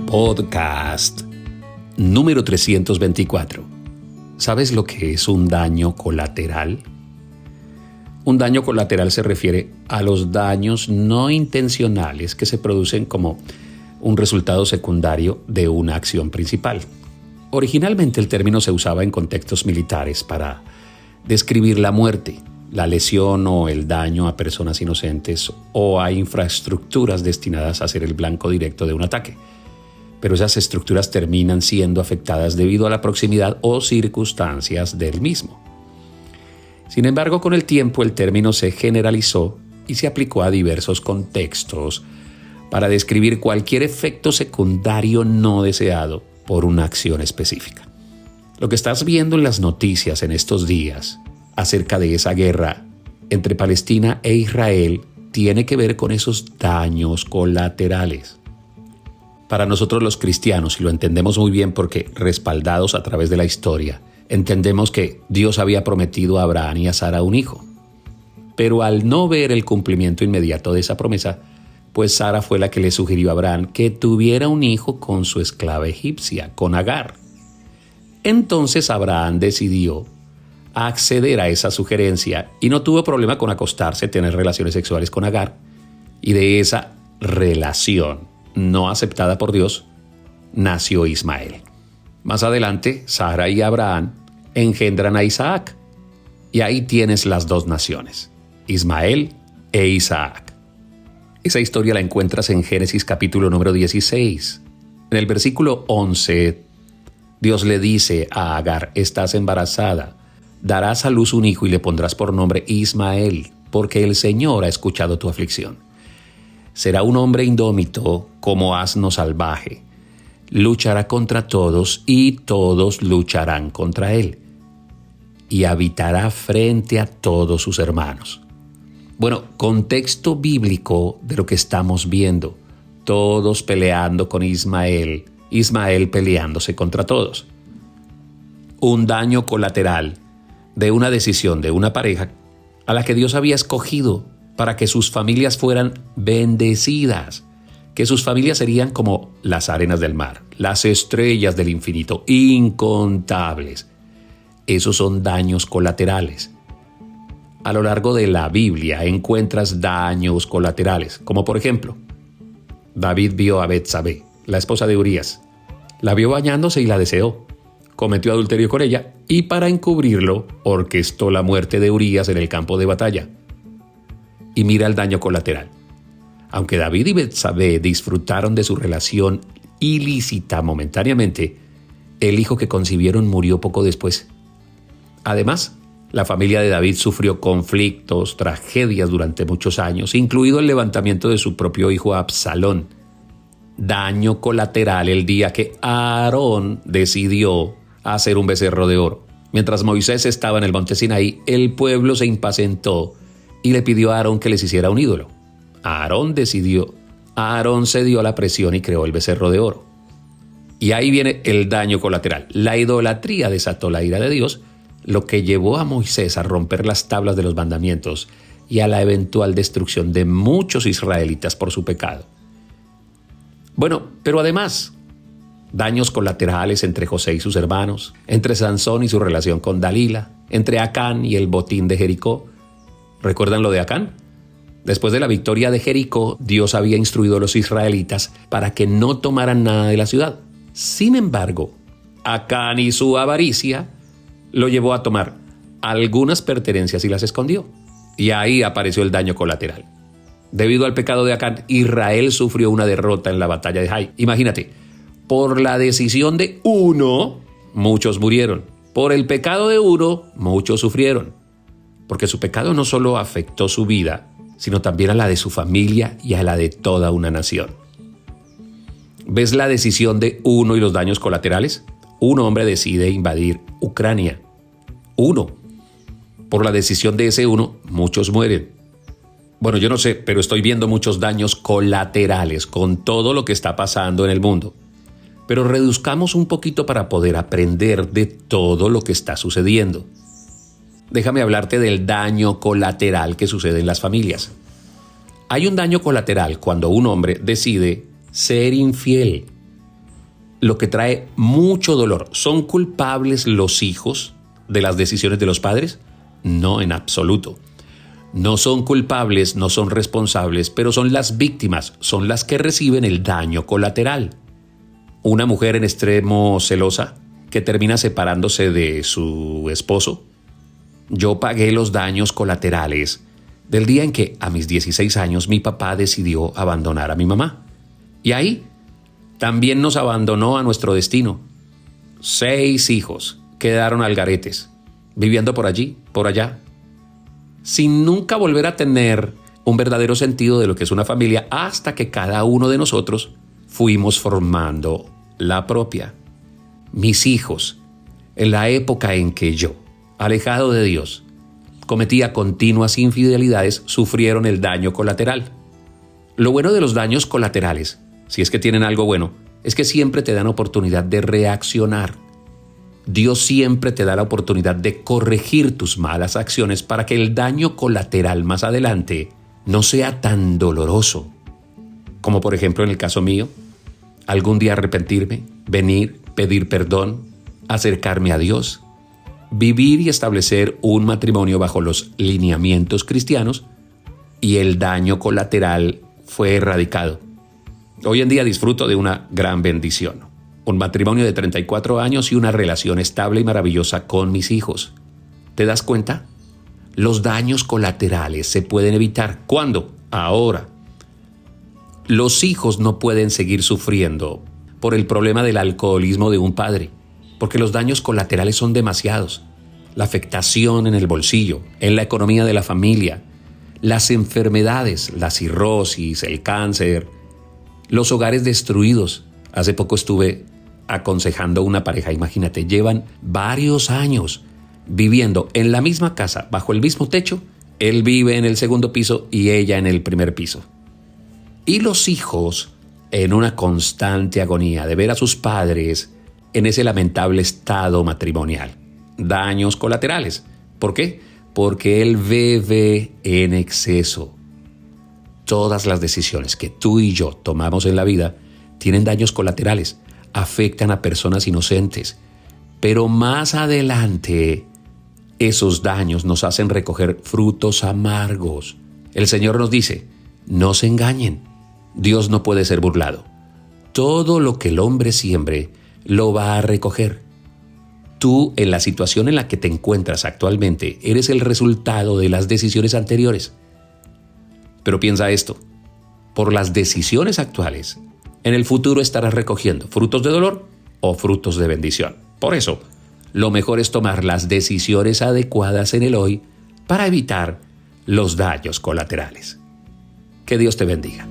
Podcast número 324. ¿Sabes lo que es un daño colateral? Un daño colateral se refiere a los daños no intencionales que se producen como un resultado secundario de una acción principal. Originalmente el término se usaba en contextos militares para describir la muerte, la lesión o el daño a personas inocentes o a infraestructuras destinadas a ser el blanco directo de un ataque. Pero esas estructuras terminan siendo afectadas debido a la proximidad o circunstancias del mismo. Sin embargo, con el tiempo el término se generalizó y se aplicó a diversos contextos para describir cualquier efecto secundario no deseado por una acción específica. Lo que estás viendo en las noticias en estos días acerca de esa guerra entre Palestina e Israel tiene que ver con esos daños colaterales. Para nosotros los cristianos, y lo entendemos muy bien porque respaldados a través de la historia, entendemos que Dios había prometido a Abraham y a Sara un hijo. Pero al no ver el cumplimiento inmediato de esa promesa, pues Sara fue la que le sugirió a Abraham que tuviera un hijo con su esclava egipcia, con Agar. Entonces Abraham decidió acceder a esa sugerencia y no tuvo problema con acostarse, tener relaciones sexuales con Agar, y de esa relación no aceptada por Dios nació Ismael. Más adelante, Sara y Abraham engendran a Isaac, y ahí tienes las dos naciones, Ismael e Isaac. Esa historia la encuentras en Génesis capítulo número 16. En el versículo 11, Dios le dice a Agar: estás embarazada, darás a luz un hijo y le pondrás por nombre Ismael, porque el Señor ha escuchado tu aflicción. Será un hombre indómito como asno salvaje. Luchará contra todos y todos lucharán contra él. Y habitará frente a todos sus hermanos. Bueno, contexto bíblico de lo que estamos viendo. Todos peleando con Ismael, Ismael peleándose contra todos. Un daño colateral de una decisión de una pareja a la que Dios había escogido para que sus familias fueran bendecidas, que sus familias serían como las arenas del mar, las estrellas del infinito, incontables. Esos son daños colaterales. A lo largo de la Biblia encuentras daños colaterales, como por ejemplo, David vio a Betsabé, la esposa de Urías, la vio bañándose y la deseó. Cometió adulterio con ella y para encubrirlo orquestó la muerte de Urías en el campo de batalla. Y mira el daño colateral. Aunque David y Betsabé disfrutaron de su relación ilícita momentáneamente, el hijo que concibieron murió poco después. Además, la familia de David sufrió conflictos, tragedias durante muchos años, incluido el levantamiento de su propio hijo Absalón. Daño colateral el día que Aarón decidió hacer un becerro de oro. Mientras Moisés estaba en el monte Sinaí, el pueblo se impacientó y le pidió a Aarón que les hiciera un ídolo. Aarón cedió a la presión y creó el becerro de oro. Y ahí viene el daño colateral. La idolatría desató la ira de Dios, lo que llevó a Moisés a romper las tablas de los mandamientos y a la eventual destrucción de muchos israelitas por su pecado. Bueno, pero además, daños colaterales entre José y sus hermanos, entre Sansón y su relación con Dalila, entre Acán y el botín de Jericó. ¿Recuerdan lo de Acán? Después de la victoria de Jericó, Dios había instruido a los israelitas para que no tomaran nada de la ciudad. Sin embargo, Acán y su avaricia lo llevó a tomar algunas pertenencias y las escondió. Y ahí apareció el daño colateral. Debido al pecado de Acán, Israel sufrió una derrota en la batalla de Jai. Imagínate, por la decisión de uno, muchos murieron. Por el pecado de uno, muchos sufrieron. Porque su pecado no solo afectó su vida, sino también a la de su familia y a la de toda una nación. ¿Ves la decisión de uno y los daños colaterales? Un hombre decide invadir Ucrania. Uno. Por la decisión de ese uno, muchos mueren. Bueno, yo no sé, pero estoy viendo muchos daños colaterales con todo lo que está pasando en el mundo. Pero reduzcamos un poquito para poder aprender de todo lo que está sucediendo. Déjame hablarte del daño colateral que sucede en las familias. Hay un daño colateral cuando un hombre decide ser infiel. lo que trae mucho dolor. ¿Son culpables los hijos de las decisiones de los padres? No, en absoluto. No son culpables, no son responsables, pero son las víctimas, son las que reciben el daño colateral. Una mujer en extremo celosa que termina separándose de su esposo. Yo pagué los daños colaterales del día en que, a mis 16 años, mi papá decidió abandonar a mi mamá. Y ahí también nos abandonó a nuestro destino. 6 hijos quedaron al garetes, viviendo por allí, por allá, sin nunca volver a tener un verdadero sentido de lo que es una familia, hasta que cada uno de nosotros fuimos formando la propia. Mis hijos, en la época en que yo, alejado de Dios, cometía continuas infidelidades, sufrieron el daño colateral. Lo bueno de los daños colaterales, si es que tienen algo bueno, es que siempre te dan oportunidad de reaccionar. Dios siempre te da la oportunidad de corregir tus malas acciones para que el daño colateral más adelante no sea tan doloroso. Como por ejemplo en el caso mío, algún día arrepentirme, venir, pedir perdón, acercarme a Dios, vivir y establecer un matrimonio bajo los lineamientos cristianos, y el daño colateral fue erradicado. Hoy en día disfruto de una gran bendición. Un matrimonio de 34 años y una relación estable y maravillosa con mis hijos. ¿Te das cuenta? Los daños colaterales se pueden evitar. ¿Cuándo? Ahora. Los hijos no pueden seguir sufriendo por el problema del alcoholismo de un padre, porque los daños colaterales son demasiados. La afectación en el bolsillo, en la economía de la familia, las enfermedades, la cirrosis, el cáncer, los hogares destruidos. Hace poco estuve aconsejando a una pareja, imagínate, llevan varios años viviendo en la misma casa, bajo el mismo techo. Él vive en el segundo piso y ella en el primer piso. Y los hijos en una constante agonía de ver a sus padres en ese lamentable estado matrimonial. Daños colaterales. ¿Por qué? Porque él bebe en exceso. Todas las decisiones que tú y yo tomamos en la vida tienen daños colaterales, afectan a personas inocentes, pero más adelante esos daños nos hacen recoger frutos amargos. El Señor nos dice, no se engañen, Dios no puede ser burlado. Todo lo que el hombre siembre, lo va a recoger. Tú, en la situación en la que te encuentras actualmente, eres el resultado de las decisiones anteriores. Pero piensa esto, por las decisiones actuales, en el futuro estarás recogiendo frutos de dolor o frutos de bendición. Por eso, lo mejor es tomar las decisiones adecuadas en el hoy para evitar los daños colaterales. Que Dios te bendiga.